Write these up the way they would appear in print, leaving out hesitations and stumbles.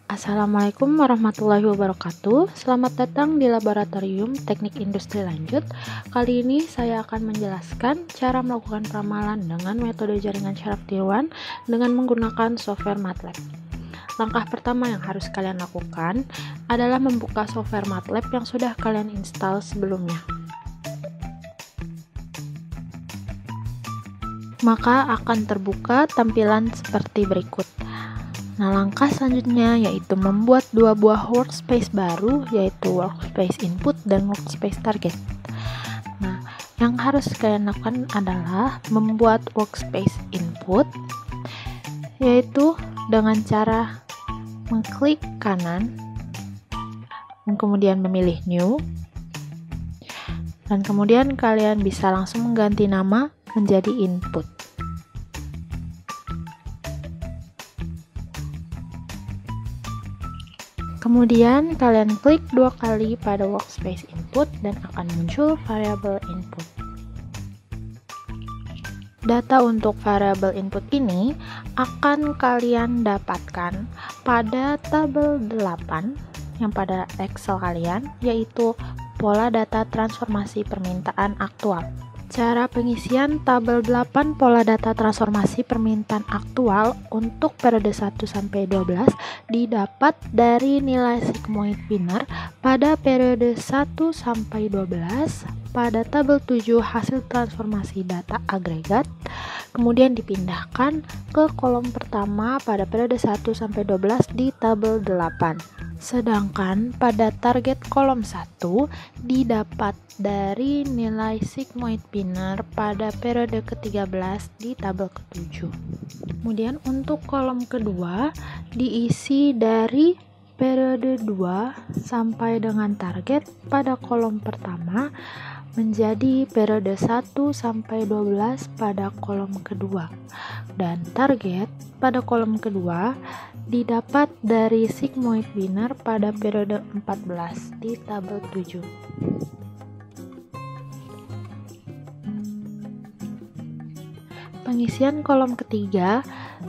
Assalamualaikum warahmatullahi wabarakatuh. Selamat datang di Laboratorium Teknik Industri Lanjut. Kali ini saya akan menjelaskan cara melakukan ramalan dengan metode jaringan syarat tiruan dengan menggunakan software MATLAB. Langkah pertama yang harus kalian lakukan adalah membuka software MATLAB yang sudah kalian install sebelumnya. Maka akan terbuka tampilan seperti berikut. Nah, langkah selanjutnya yaitu membuat dua buah workspace baru, yaitu workspace input dan workspace target. Nah, yang harus kalian lakukan adalah membuat workspace input, yaitu dengan cara mengklik kanan, kemudian memilih new, dan kemudian kalian bisa langsung mengganti nama menjadi input. Kemudian kalian klik dua kali pada workspace input dan akan muncul variabel input. Data untuk variabel input ini akan kalian dapatkan pada tabel 8 yang pada Excel kalian, yaitu pola data transformasi permintaan aktual. Cara pengisian tabel 8 pola data transformasi permintaan aktual untuk periode 1 sampai 12 didapat dari nilai sigmoid winner pada periode 1 sampai 12 pada tabel 7 hasil transformasi data agregat, kemudian dipindahkan ke kolom pertama pada periode 1 sampai 12 di tabel 8. Sedangkan pada target kolom 1 didapat dari nilai sigmoid winner pada periode ke-13 di tabel ke-7. Kemudian untuk kolom kedua diisi dari periode 2 sampai dengan target pada kolom pertama menjadi periode 1 sampai 12 pada kolom kedua. Dan target pada kolom kedua didapat dari sigmoid winner pada periode 14 di tabel 7. Pengisian kolom ketiga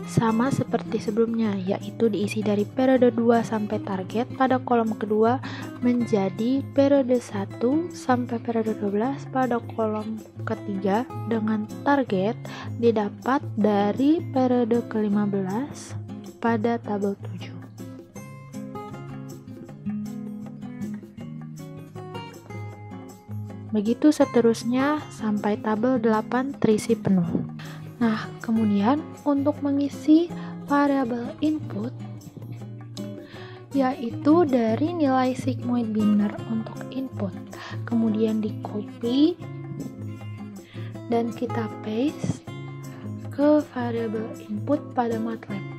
sama seperti sebelumnya, yaitu diisi dari periode 2 sampai target pada kolom kedua menjadi periode 1 sampai periode 12 pada kolom ketiga dengan target didapat dari periode ke-15 pada tabel 7. Begitu seterusnya sampai tabel 8 terisi penuh. Nah, kemudian untuk mengisi variabel input, yaitu dari nilai sigmoid winner untuk input, kemudian di copy dan kita paste ke variabel input pada MATLAB.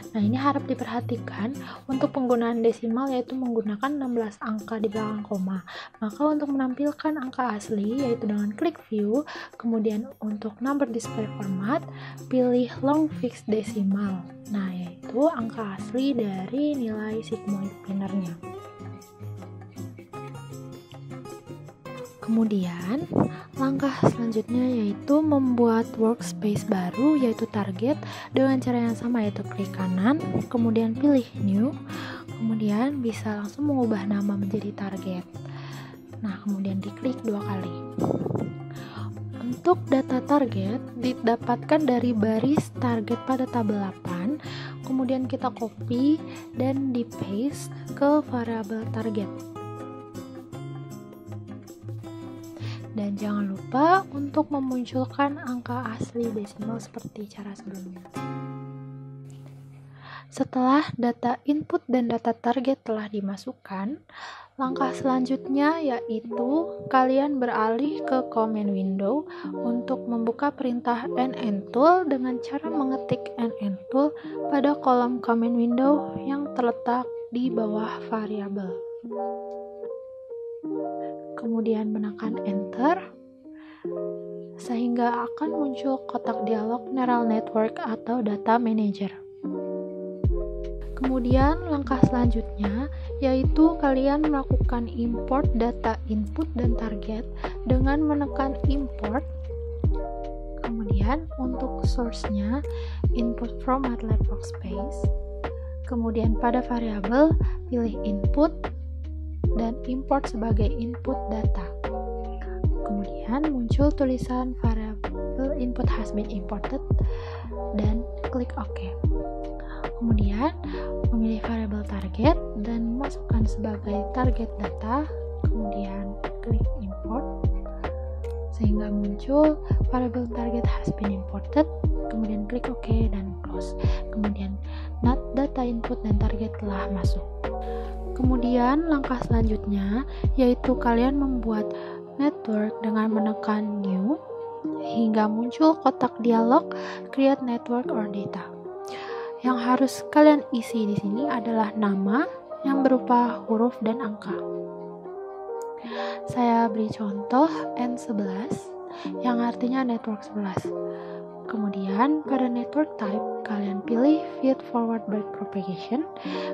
Nah, ini harap diperhatikan untuk penggunaan desimal, yaitu menggunakan 16 angka di belakang koma. Maka untuk menampilkan angka asli, yaitu dengan klik view, kemudian untuk number display format, pilih long fixed decimal. Nah, yaitu angka asli dari nilai sigmoid winner-nya. Kemudian, langkah selanjutnya yaitu membuat workspace baru, yaitu target, dengan cara yang sama, yaitu klik kanan, kemudian pilih new, kemudian bisa langsung mengubah nama menjadi target. Nah, kemudian diklik dua kali. Untuk data target didapatkan dari baris target pada tabel 8, kemudian kita copy dan di paste ke variabel target. Dan jangan lupa untuk memunculkan angka asli desimal seperti cara sebelumnya. Setelah data input dan data target telah dimasukkan, langkah selanjutnya yaitu kalian beralih ke command window untuk membuka perintah NN tool dengan cara mengetik NN tool pada kolom command window yang terletak di bawah variabel. Kemudian menekan enter sehingga akan muncul kotak dialog neural network atau data manager. Kemudian langkah selanjutnya yaitu kalian melakukan import data input dan target dengan menekan import. Kemudian untuk source-nya input from MATLAB workspace. Kemudian pada variabel pilih input dan import sebagai input data. Kemudian muncul tulisan variabel input has been imported dan klik OK. Kemudian memilih variabel target dan masukkan sebagai target data, kemudian klik import sehingga muncul variabel target has been imported, kemudian klik OK dan close. Kemudian data input dan target telah masuk. Kemudian langkah selanjutnya yaitu kalian membuat network dengan menekan new hingga muncul kotak dialog create network or data. Yang harus kalian isi di sini adalah nama yang berupa huruf dan angka. Saya beri contoh N11 yang artinya network 11. Kemudian pada network type kalian pilih feed forward backpropagation,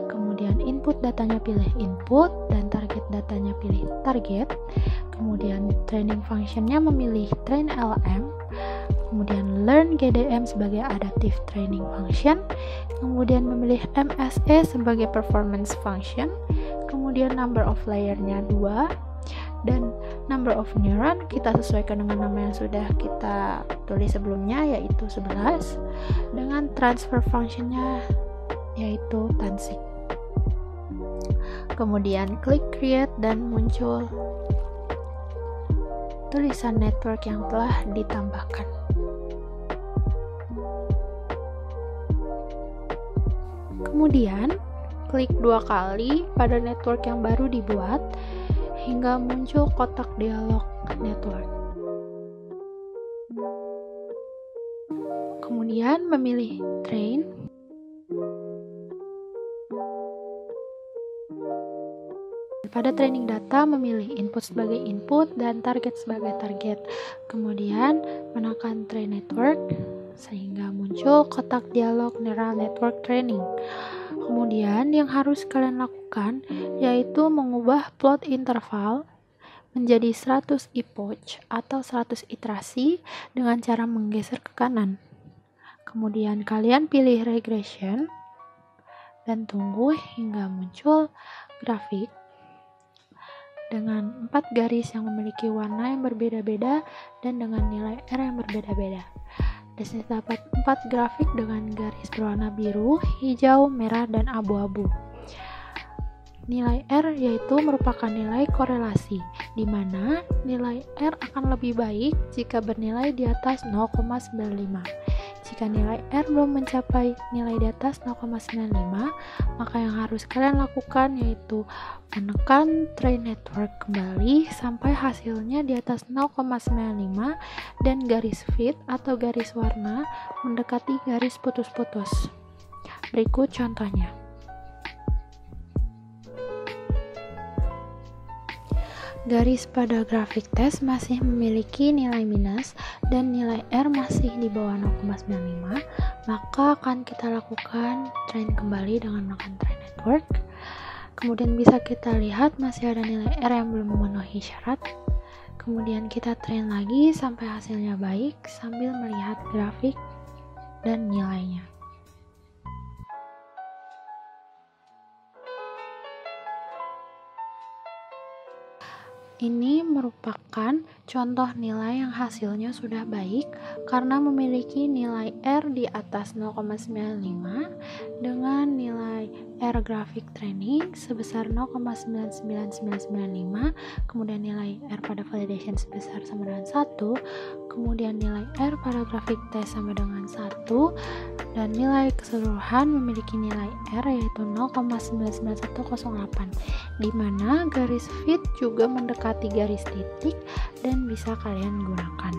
kemudian input datanya pilih input dan target datanya pilih target, kemudian training functionnya memilih train LM, kemudian learn GDM sebagai adaptive training function, kemudian memilih MSE sebagai performance function, kemudian number of layernya 2, dan number of neuron kita sesuaikan dengan nama yang sudah kita tulis sebelumnya yaitu 11, dengan transfer functionnya yaitu tansig. Kemudian klik create dan muncul tulisan network yang telah ditambahkan. Kemudian klik 2 kali pada network yang baru dibuat hingga muncul kotak dialog network. Kemudian memilih train. Pada training data memilih input sebagai input dan target sebagai target. Kemudian menekan train network sehingga muncul kotak dialog neural network training. Kemudian yang harus kalian lakukan yaitu mengubah plot interval menjadi 100 epoch atau 100 iterasi dengan cara menggeser ke kanan. Kemudian kalian pilih regression dan tunggu hingga muncul grafik dengan 4 garis yang memiliki warna yang berbeda-beda dan dengan nilai R yang berbeda-beda. Di sini terdapat 4 grafik dengan garis berwarna biru, hijau, merah, dan abu-abu. Nilai R yaitu merupakan nilai korelasi, di mana nilai R akan lebih baik jika bernilai di atas 0,95. Jika nilai R belum mencapai nilai di atas 0,95, maka yang harus kalian lakukan yaitu menekan train network kembali sampai hasilnya di atas 0,95 dan garis fit atau garis warna mendekati garis putus-putus. Berikut contohnya. Garis pada grafik tes masih memiliki nilai minus dan nilai R masih di bawah 0,95, maka akan kita lakukan train kembali dengan menekan train network. Kemudian bisa kita lihat masih ada nilai R yang belum memenuhi syarat. Kemudian kita train lagi sampai hasilnya baik sambil melihat grafik dan nilainya. Ini merupakan contoh nilai yang hasilnya sudah baik karena memiliki nilai R di atas 0,95 dengan nilai R grafik training sebesar 0,99995, kemudian nilai R pada validation sebesar sama dengan 1, kemudian nilai R pada grafik test sama dengan 1, dan nilai keseluruhan memiliki nilai R yaitu 0,99108, di mana garis fit juga mendekati garis titik dan bisa kalian gunakan.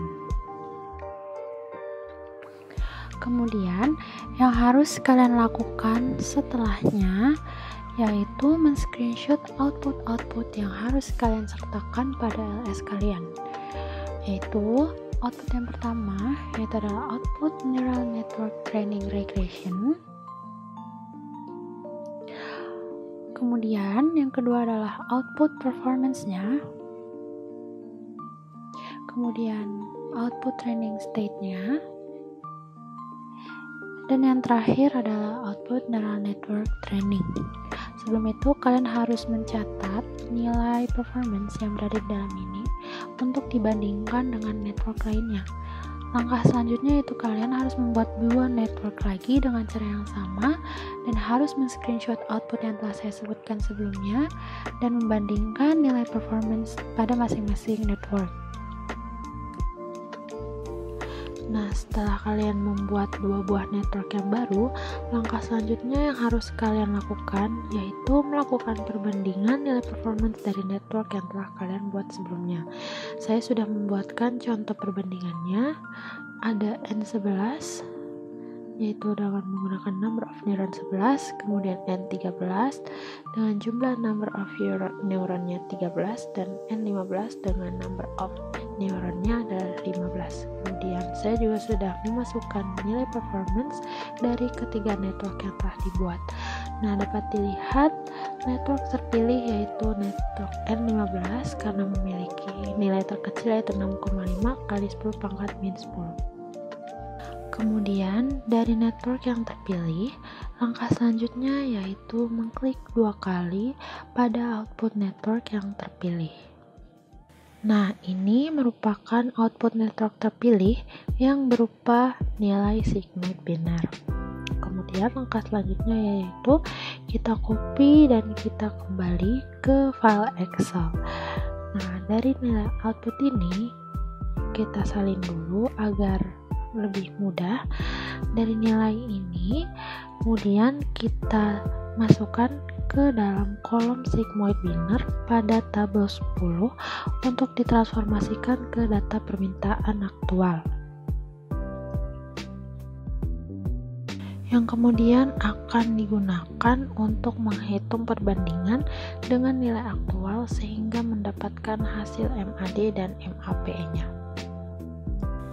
Kemudian yang harus kalian lakukan setelahnya yaitu men-screenshot output yang harus kalian sertakan pada LS kalian, yaitu output yang pertama yaitu adalah output neural network training regression. Kemudian yang kedua adalah output performance-nya. Kemudian output training state-nya. Dan yang terakhir adalah output neural network training. Sebelum itu, kalian harus mencatat nilai performance yang berada di dalam ini untuk dibandingkan dengan network lainnya. Langkah selanjutnya itu kalian harus membuat dua network lagi dengan cara yang sama dan harus men-screenshot output yang telah saya sebutkan sebelumnya dan membandingkan nilai performance pada masing-masing network. Nah, setelah kalian membuat dua buah network yang baru, langkah selanjutnya yang harus kalian lakukan yaitu melakukan perbandingan nilai performance dari network yang telah kalian buat sebelumnya. Saya sudah membuatkan contoh perbandingannya. Ada N11 yaitu dengan menggunakan number of neuron 11, kemudian N13 dengan jumlah number of neuronnya 13, dan N15 dengan number of neuronnya adalah 15. Kemudian saya juga sudah memasukkan nilai performance dari ketiga network yang telah dibuat. Nah, dapat dilihat network terpilih yaitu network N15 karena memiliki nilai terkecil yaitu 6,5 kali 10 pangkat min 10. Kemudian dari network yang terpilih, langkah selanjutnya yaitu mengklik 2 kali pada output network yang terpilih. Nah, ini merupakan output network terpilih yang berupa nilai sigmoid binar. Kemudian langkah selanjutnya yaitu kita copy dan kita kembali ke file Excel. Nah, dari nilai output ini kita salin dulu agar lebih mudah. Dari nilai ini kemudian kita masukkan ke dalam kolom sigmoid binar pada tabel 10 untuk ditransformasikan ke data permintaan aktual, yang kemudian akan digunakan untuk menghitung perbandingan dengan nilai aktual sehingga mendapatkan hasil MAD dan MAPE-nya.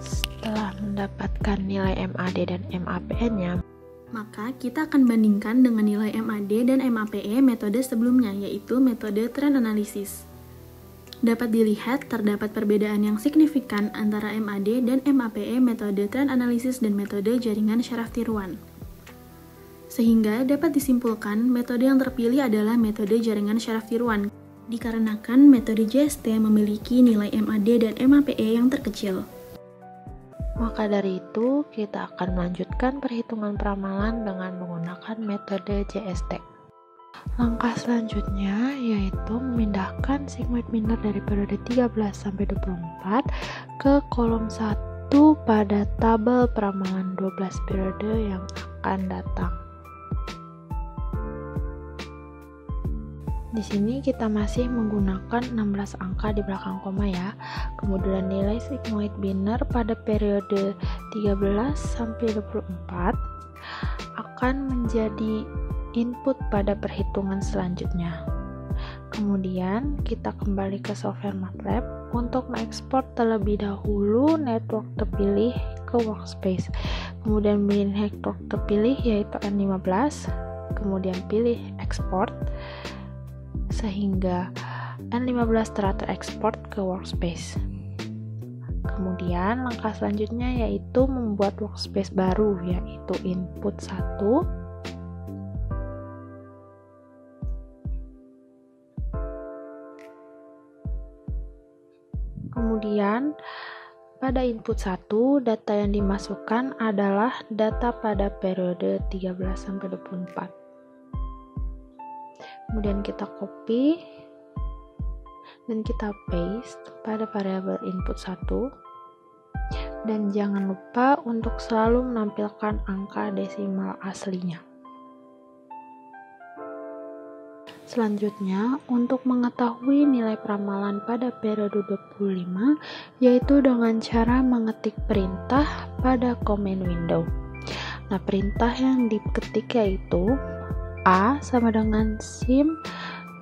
Setelah mendapatkan nilai MAD dan MAPE-nya, maka kita akan bandingkan dengan nilai MAD dan MAPE metode sebelumnya, yaitu metode trend analysis. Dapat dilihat terdapat perbedaan yang signifikan antara MAD dan MAPE metode trend analysis dan metode jaringan syaraf tiruan. Sehingga dapat disimpulkan metode yang terpilih adalah metode jaringan syaraf tiruan, dikarenakan metode JST memiliki nilai MAD dan MAPE yang terkecil. Maka dari itu, kita akan melanjutkan perhitungan peramalan dengan menggunakan metode JST. Langkah selanjutnya yaitu memindahkan sigmoid binar dari periode 13 sampai 24 ke kolom 1 pada tabel peramalan 12 periode yang akan datang. Di sini kita masih menggunakan 16 angka di belakang koma ya. Kemudian nilai sigmoid binar pada periode 13 sampai 24 akan menjadi input pada perhitungan selanjutnya. Kemudian kita kembali ke software MATLAB untuk mengekspor terlebih dahulu network terpilih ke workspace. Kemudian pilih network terpilih yaitu N15, kemudian pilih export sehingga N15 telah terekspor ke workspace. Kemudian langkah selanjutnya yaitu membuat workspace baru yaitu input 1. Kemudian pada input 1 data yang dimasukkan adalah data pada periode 13 sampai 24. Kemudian kita copy dan kita paste pada variabel input 1, dan jangan lupa untuk selalu menampilkan angka desimal aslinya. Selanjutnya, untuk mengetahui nilai peramalan pada periode 25 yaitu dengan cara mengetik perintah pada command window. Nah, perintah yang diketik yaitu A sama dengan sim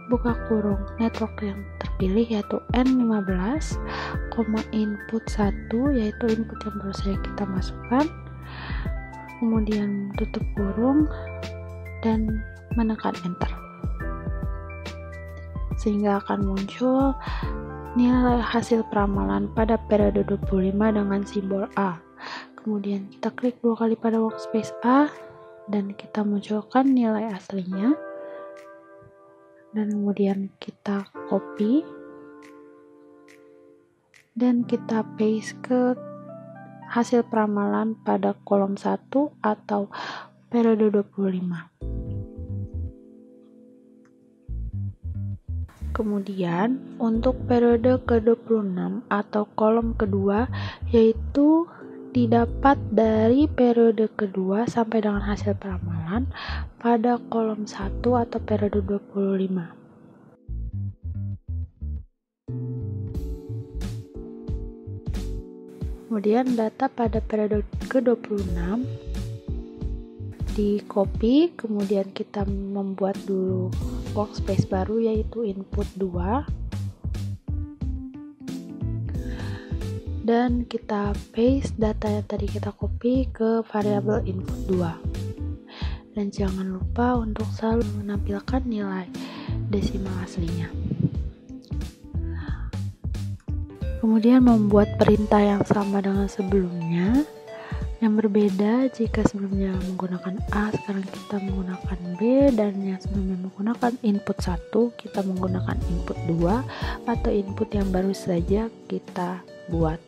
buka kurung network yang terpilih yaitu N15, input 1 yaitu input yang baru saja kita masukkan, kemudian tutup kurung dan menekan enter, sehingga akan muncul nilai hasil peramalan pada periode 25 dengan simbol A. Kemudian kita klik 2 kali pada workspace A dan kita munculkan nilai aslinya. Dan kemudian kita copy dan kita paste ke hasil peramalan pada kolom 1 atau periode 25. Kemudian untuk periode ke-26 atau kolom kedua, yaitu didapat dari periode kedua sampai dengan hasil peramalan pada kolom 1 atau periode 25. Kemudian data pada periode ke-26 di copy, kemudian kita membuat dulu workspace baru yaitu input 2 dan kita paste data yang tadi kita copy ke variabel input 2 dan jangan lupa untuk selalu menampilkan nilai desimal aslinya. Kemudian membuat perintah yang sama dengan sebelumnya. Yang berbeda jika sebelumnya menggunakan A, sekarang kita menggunakan B, dan yang sebelumnya menggunakan input 1, kita menggunakan input 2, atau input yang baru saja kita buat.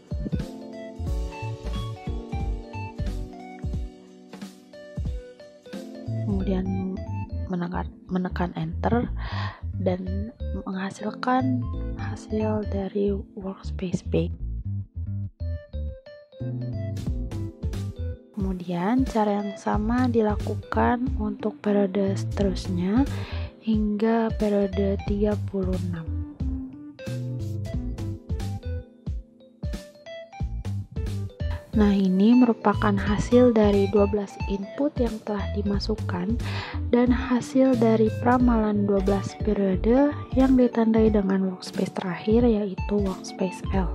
Kemudian menekan enter dan menghasilkan hasil dari workspace B. Kemudian cara yang sama dilakukan untuk periode seterusnya hingga periode 36. Nah, ini merupakan hasil dari 12 input yang telah dimasukkan dan hasil dari peramalan 12 periode yang ditandai dengan workspace terakhir yaitu workspace L.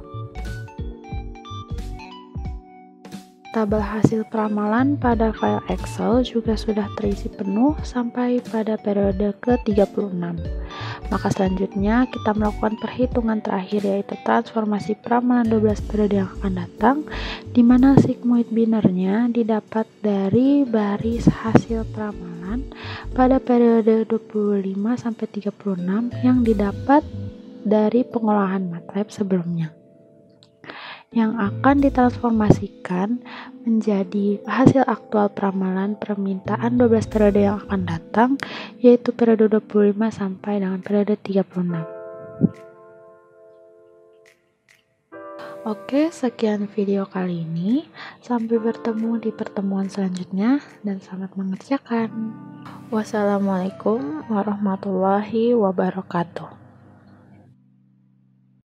Tabel hasil peramalan pada file Excel juga sudah terisi penuh sampai pada periode ke-36. Maka selanjutnya kita melakukan perhitungan terakhir yaitu transformasi peramalan 12 periode yang akan datang, di mana sigmoid binernya didapat dari baris hasil peramalan pada periode 25 sampai 36 yang didapat dari pengolahan MATLAB sebelumnya, yang akan ditransformasikan menjadi hasil aktual peramalan permintaan 12 periode yang akan datang, yaitu periode 25 sampai dengan periode 36. Oke, sekian video kali ini. Sampai bertemu di pertemuan selanjutnya dan selamat mengerjakan. Wassalamualaikum warahmatullahi wabarakatuh.